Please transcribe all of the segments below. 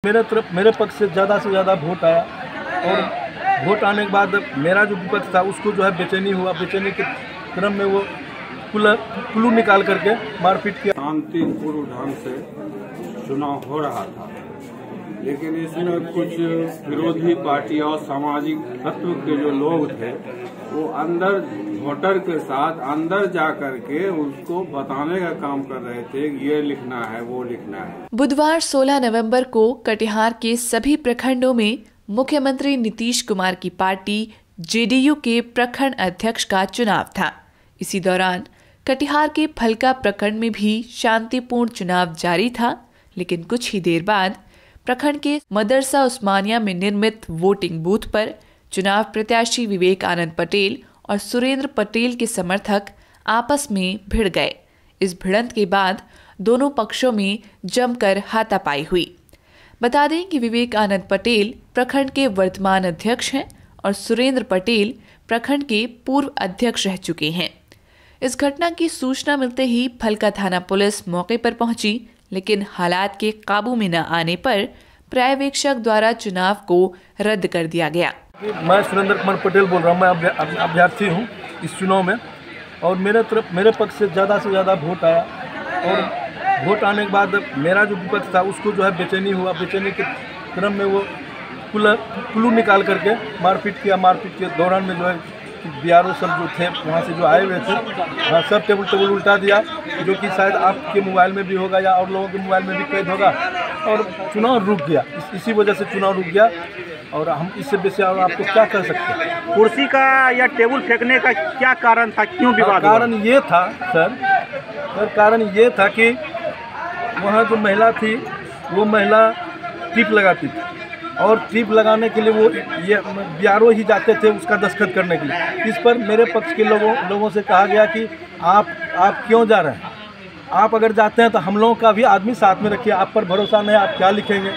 मेरे पक्ष से ज़्यादा वोट आया और वोट आने के बाद मेरा जो विपक्ष था उसको जो है बेचैनी हुआ। बेचैनी के क्रम में वो कुल्लू निकाल करके मारपीट किया। शांतिपूर्ण ढंग से चुनाव हो रहा था, लेकिन इसमें कुछ विरोधी पार्टी और सामाजिक तत्व के जो लोग थे वो अंदर वोटर के साथ अंदर जा करके उसको बताने का काम कर रहे थे, ये लिखना है वो लिखना है। बुधवार 16 नवंबर को कटिहार के सभी प्रखंडों में मुख्यमंत्री नीतीश कुमार की पार्टी जेडीयू के प्रखंड अध्यक्ष का चुनाव था। इसी दौरान कटिहार के फलका प्रखंड में भी शांतिपूर्ण चुनाव जारी था, लेकिन कुछ ही देर बाद प्रखंड के मदरसा उस्मानिया में निर्मित वोटिंग बूथ पर चुनाव प्रत्याशी विवेक आनंद पटेल और सुरेंद्र पटेल के समर्थक आपस में भिड़ गए। इस भिड़ंत के बाद दोनों पक्षों में जमकर हाथापाई हुई। बता दें कि विवेक आनंद पटेल प्रखंड के वर्तमान अध्यक्ष हैं और सुरेंद्र पटेल प्रखंड के पूर्व अध्यक्ष रह चुके हैं। इस घटना की सूचना मिलते ही फलका थाना पुलिस मौके पर पहुंची, लेकिन हालात के काबू में न आने पर पर्यवेक्षक द्वारा चुनाव को रद्द कर दिया गया। मैं सुरेंद्र कुमार पटेल बोल रहा हूँ। मैं अभ्यर्थी हूँ इस चुनाव में और मेरे पक्ष से ज़्यादा वोट आया और वोट आने के बाद मेरा जो विपक्ष था उसको जो है बेचैनी हुआ। बेचैनी के क्रम में वो कुल्लू निकाल करके मारपीट किया। मारपीट के दौरान में जो है बीआरओ सब जो थे वहाँ से जो आए हुए थे सब टेबल उल्टा दिया, जो कि शायद आपके मोबाइल में भी होगा या और लोगों के मोबाइल में भी कैद होगा, और चुनाव रुक गया। इसी वजह से चुनाव रुक गया और हम इससे बेसी और आपको क्या कर सकते हैं। कुर्सी का या टेबल फेंकने का क्या कारण था, क्यों विवाद? कारण ये था कारण ये था कि वहाँ जो महिला थी वो महिला टिप लगाती थी और टिप लगाने के लिए वो ये बीआरओ ही जाते थे उसका दस्तखत करने के लिए। इस पर मेरे पक्ष के लोगों से कहा गया कि आप क्यों जा रहे हैं? आप अगर जाते हैं तो हम लोगों का भी आदमी साथ में रखिए। आप पर भरोसा नहीं, आप क्या लिखेंगे?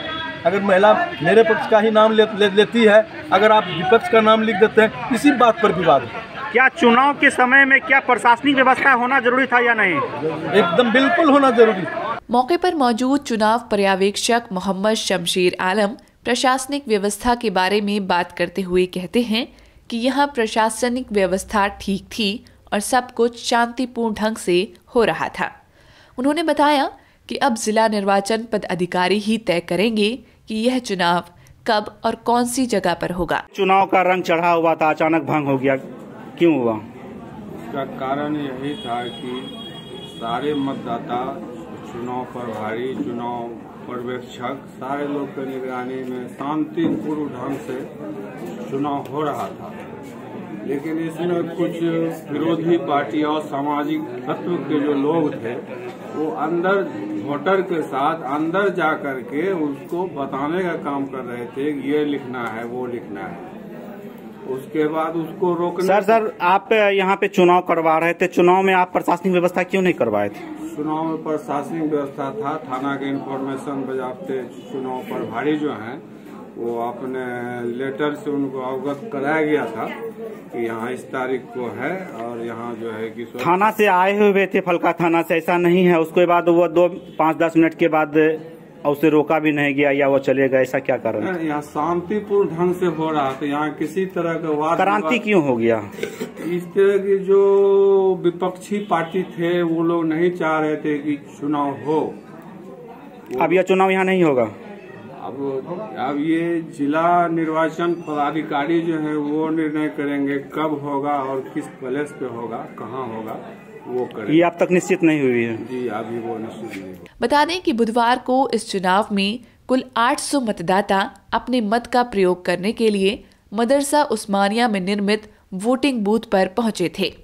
अगर महिला मेरे पक्ष का ही नाम लेती है, अगर आप विपक्ष का नाम लिख देते हैं, इसी बात पर विवाद है। क्या चुनाव के समय में क्या प्रशासनिक व्यवस्था होना जरूरी था या नहीं? एकदम बिल्कुल होना जरूरी। मौके पर मौजूद चुनाव पर्यवेक्षक मोहम्मद शमशेर आलम प्रशासनिक व्यवस्था के बारे में बात करते हुए कहते हैं कि यहां प्रशासनिक व्यवस्था ठीक थी और सब कुछ शांतिपूर्ण ढंग से हो रहा था। उन्होंने बताया कि अब जिला निर्वाचन पदाधिकारी ही तय करेंगे कि यह चुनाव कब और कौन सी जगह पर होगा। चुनाव का रंग चढ़ा हुआ था, अचानक भंग हो गया, क्यों हुआ? इसका कारण यही था कि सारे मतदाता चुनाव प्रभारी, चुनाव पर्यवेक्षक सारे लोग की निगरानी में शांतिपूर्ण ढंग से चुनाव हो रहा था, लेकिन इसमें कुछ विरोधी पार्टी और सामाजिक तत्व के जो लोग थे वो अंदर वोटर के साथ अंदर जा करके उसको बताने का काम कर रहे थे, ये लिखना है वो लिखना है। उसके बाद उसको रोकने। सर आप यहाँ पे चुनाव करवा रहे थे, चुनाव में आप प्रशासनिक व्यवस्था क्यों नहीं करवाए थे? चुनाव में प्रशासनिक व्यवस्था था, थाना के इंफॉर्मेशन बजाते चुनाव प्रभारी जो हैं वो अपने लेटर से उनको अवगत कराया गया था कि यहाँ इस तारीख को है और यहाँ जो है कि थाना से आए हुए थे, फलका थाना से, ऐसा नहीं है उसके बाद वो 5-10 मिनट के बाद उसे रोका भी नहीं गया या वो चले गए, ऐसा क्या कारण है? यहाँ शांतिपूर्ण ढंग से हो रहा था, यहाँ किसी तरह का वाद क्रांति क्यों हो गया? इस तरह की जो विपक्षी पार्टी थे वो लोग नहीं चाह रहे थे कि चुनाव हो। अब यह चुनाव यहाँ नहीं होगा। अब ये जिला निर्वाचन पदाधिकारी जो है वो निर्णय करेंगे कब होगा और किस प्लेस पे होगा, कहाँ होगा, वो करेंगे। ये अब तक निश्चित नहीं हुई है? जी अभी वो निश्चित नहीं। बता दें कि बुधवार को इस चुनाव में कुल 800 मतदाता अपने मत का प्रयोग करने के लिए मदरसा उस्मानिया में निर्मित वोटिंग बूथ पर पहुंचे थे।